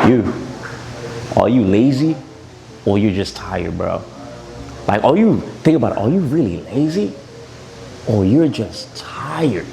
You, are you lazy or you're just tired, bro? Like, think about it, are you really lazy or you're just tired?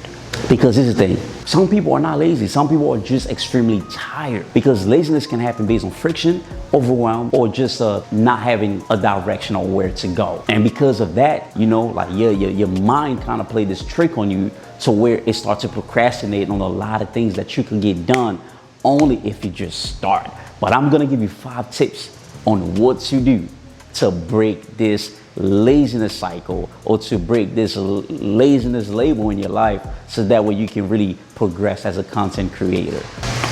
Because this is the thing, some people are not lazy, some people are just extremely tired, because laziness can happen based on friction, overwhelm, or just not having a direction on where to go. And because of that, like your mind kind of played this trick on you to where it starts to procrastinate on a lot of things that you can get done only if you just start. But I'm gonna give you 5 tips on what to do to break this laziness cycle, or to break this laziness label in your life, so that way you can really progress as a content creator.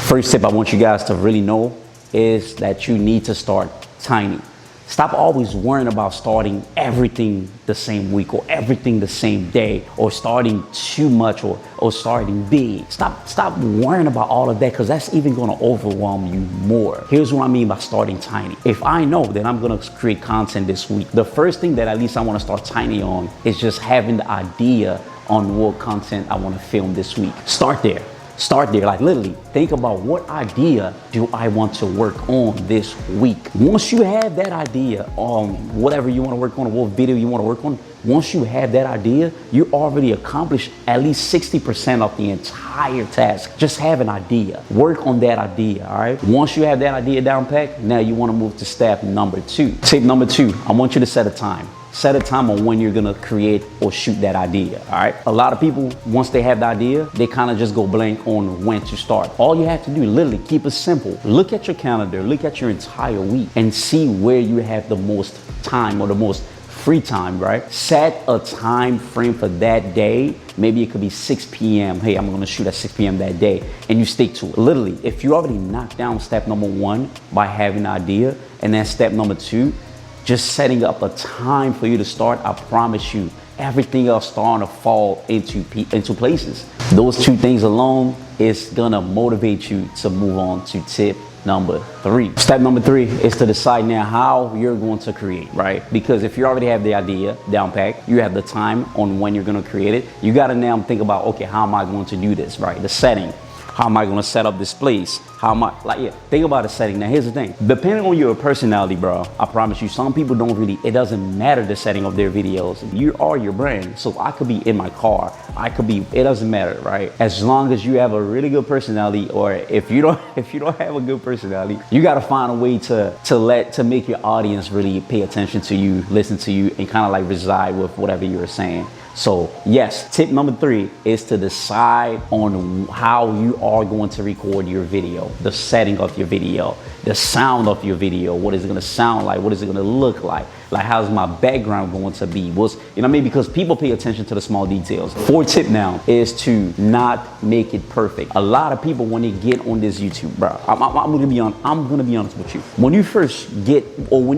First tip I want you guys to really know is that you need to start tiny. Stop always worrying about starting everything the same week, or everything the same day, or starting too much, or starting big. Stop worrying about all of that, because that's even gonna overwhelm you more. Here's what I mean by starting tiny. If I know that I'm gonna create content this week, the first thing that at least I wanna start tiny on is just having the idea on what content I wanna film this week. Start there. Like literally think about, what idea do I want to work on this week? Once you have that idea on whatever you want to work on, what video you want to work on, once you have that idea, you already accomplished at least 60% of the entire task. Just have an idea. Work on that idea, all right? Once you have that idea down packed, now you want to move to step number 2. Tip number 2, I want you to set a time. Set a time on when you're gonna create or shoot that idea, all right? A lot of people, once they have the idea, they kind of just go blank on when to start. All you have to do, literally keep it simple. Look at your calendar, look at your entire week, and see where you have the most time or the most free time, right? Set a time frame for that day. Maybe it could be 6 p.m. Hey, I'm gonna shoot at 6 p.m. that day, and you stick to it. Literally, if you already knocked down step number 1 by having an idea, and then step number 2, just setting up a time for you to start, I promise you, everything else starting to fall into places. Those 2 things alone is gonna motivate you to move on to tip number 3. Step number 3 is to decide now how you're going to create, right? Because if you already have the idea down packed, you have the time on when you're gonna create it, you gotta now think about, okay, how am I going to do this, right? The setting. How am I gonna set up this place? How am I, think about the setting. Now here's the thing, depending on your personality, bro, I promise you, some people don't really, it doesn't matter the setting of their videos. You are your brand. So I could be in my car, it doesn't matter, right? As long as you have a really good personality, or if you don't have a good personality, you gotta find a way to make your audience really pay attention to you, listen to you, and kind of like reside with whatever you're saying. So yes, tip number 3 is to decide on how you are going to record your video, the setting of your video, the sound of your video, what is it gonna sound like, what is it gonna look like how's my background going to be, because people pay attention to the small details. 4th tip now is to not make it perfect. A lot of people, when they get on this YouTube, bro, I'm gonna be honest with you. When you first get on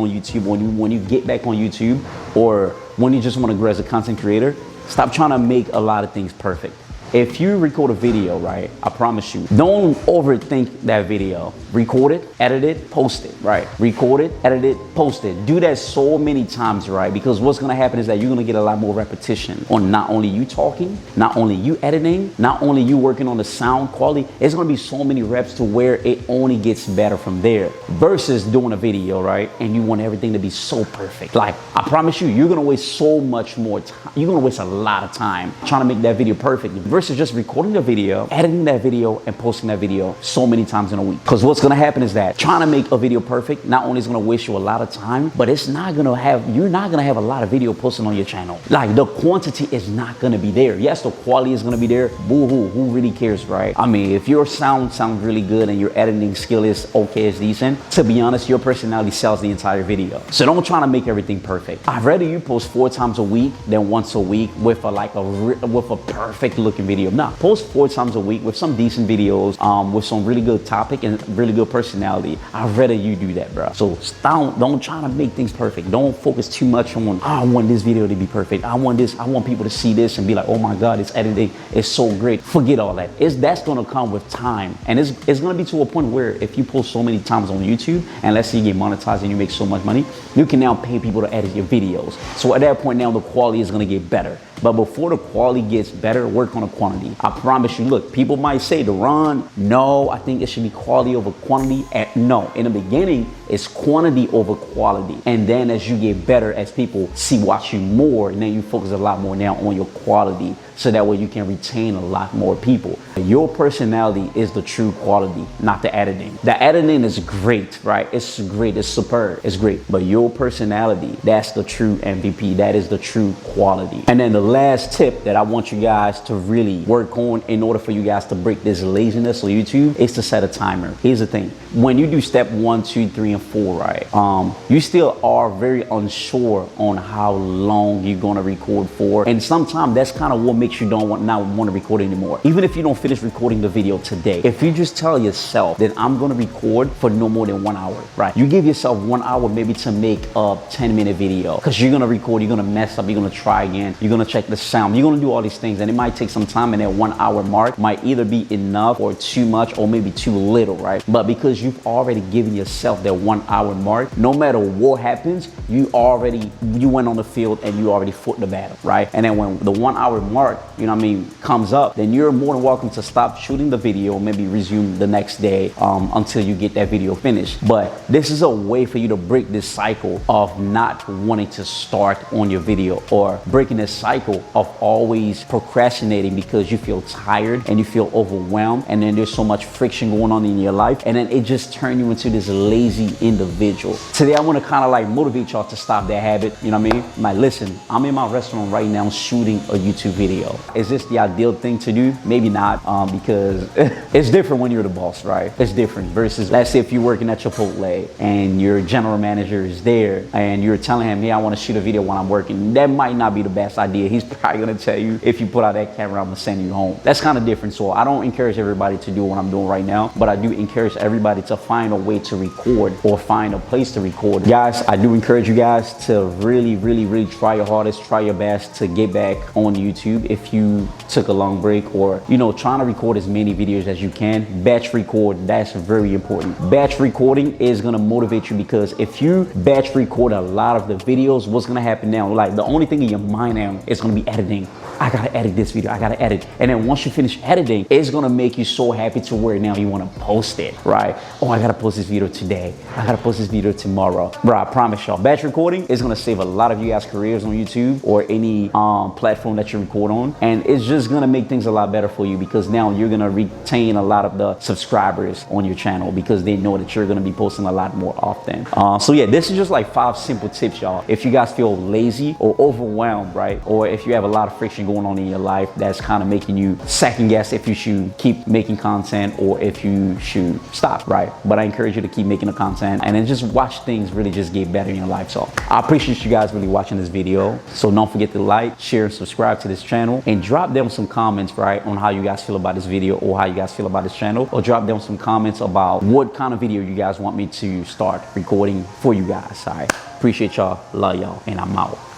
YouTube, when you get back on YouTube, or when you just want to grow as a content creator, stop trying to make a lot of things perfect. If you record a video, right, I promise you, don't overthink that video. Record it, edit it, post it, right? Record it, edit it, post it. Do that so many times, right? Because what's gonna happen is that you're gonna get a lot more repetition on not only you talking, not only you editing, not only you working on the sound quality. It's gonna be so many reps to where it only gets better from there. Versus doing a video, right? And you want everything to be so perfect. Like, I promise you, you're gonna waste so much more time. You're gonna waste a lot of time trying to make that video perfect. Versus just recording the video, editing that video, and posting that video so many times in a week. Because what's gonna happen is that trying to make a video perfect not only is gonna waste you a lot of time, but you're not gonna have a lot of video posting on your channel. Like, the quantity is not gonna be there. Yes, the quality is gonna be there. Boo-hoo, who really cares, right? I mean, if your sound sounds really good and your editing skill is okay, is decent, to be honest, your personality sells the entire video. So don't try to make everything perfect. I'd rather you post 4 times a week than once a week with a perfect looking video. Nah, post 4 times a week with some decent videos, with some really good topic and really good personality. I'd rather you do that, bro. So don't try to make things perfect. Don't focus too much on, I want this video to be perfect. I want people to see this and be like, oh my God, it's editing, it's so great. Forget all that. That's gonna come with time. And it's gonna be to a point where if you post so many times on YouTube, and let's say you get monetized and you make so much money, you can now pay people to edit your videos. So at that point now, the quality is gonna get better. But before the quality gets better, work on the quantity. I promise you, look, people might say to run, no, I think it should be quality over quantity. No, in the beginning, it's quantity over quality. And then as you get better, as people watch you more, and then you focus a lot more now on your quality. So that way you can retain a lot more people. Your personality is the true quality, not the editing. The editing is great, right? It's great, it's superb, it's great. But your personality, that's the true MVP. That is the true quality. And then the last tip that I want you guys to really work on in order for you guys to break this laziness on YouTube is to set a timer. Here's the thing. When you do step 1, 2, 3, and 4, right? You still are very unsure on how long you're gonna record for. And sometimes that's kind of what makes you not want to record anymore. Even if you don't finish recording the video today, if you just tell yourself that I'm going to record for no more than 1 hour, right? You give yourself 1 hour maybe to make a 10-minute video, because you're going to record, you're going to mess up, you're going to try again, you're going to check the sound, you're going to do all these things, and it might take some time, and that 1 hour mark might either be enough or too much or maybe too little, right? But because you've already given yourself that 1 hour mark, no matter what happens, you went on the field and you already fought the battle, right? And then when the 1 hour mark, you know what I mean, comes up, then you're more than welcome to stop shooting the video, maybe resume the next day until you get that video finished. But this is a way for you to break this cycle of not wanting to start on your video, or breaking this cycle of always procrastinating because you feel tired and you feel overwhelmed, and then there's so much friction going on in your life, and then it just turns you into this lazy individual. Today I want to kind of like motivate y'all to stop that habit. You know what I mean? Like, listen, I'm in my restaurant right now shooting a YouTube video. Is this the ideal thing to do? Maybe not, because it's different when you're the boss, right? It's different versus, let's say if you're working at Chipotle and your general manager is there and you're telling him, hey, I want to shoot a video while I'm working. That might not be the best idea. He's probably going to tell you, if you put out that camera, I'm going to send you home. That's kind of different. So I don't encourage everybody to do what I'm doing right now, but I do encourage everybody to find a way to record or find a place to record. Guys, I do encourage you guys to really, really, really try your hardest, try your best to get back on YouTube. If you took a long break, or trying to record as many videos as you can, batch record. That's very important. Batch recording is going to motivate you, because if you batch record a lot of the videos, what's going to happen now, like the only thing in your mind now is going to be editing. I gotta edit this video, I gotta edit. And then once you finish editing, it's gonna make you so happy to where now you wanna post it, right? Oh, I gotta post this video today, I gotta post this video tomorrow. Bro, I promise y'all, batch recording is gonna save a lot of you guys' careers on YouTube or any platform that you record on. And it's just gonna make things a lot better for you, because now you're gonna retain a lot of the subscribers on your channel, because they know that you're gonna be posting a lot more often. So yeah, this is just like 5 simple tips, y'all. If you guys feel lazy or overwhelmed, right? Or if you have a lot of friction going on in your life that's kind of making you second guess if you should keep making content or if you should stop, right? But I encourage you to keep making the content and then just watch things really just get better in your life. So I appreciate you guys really watching this video. So don't forget to like, share, and subscribe to this channel, and drop them some comments, right, on how you guys feel about this video or how you guys feel about this channel, or drop them some comments about what kind of video you guys want me to start recording for you guys. All right, appreciate y'all, love y'all, and I'm out.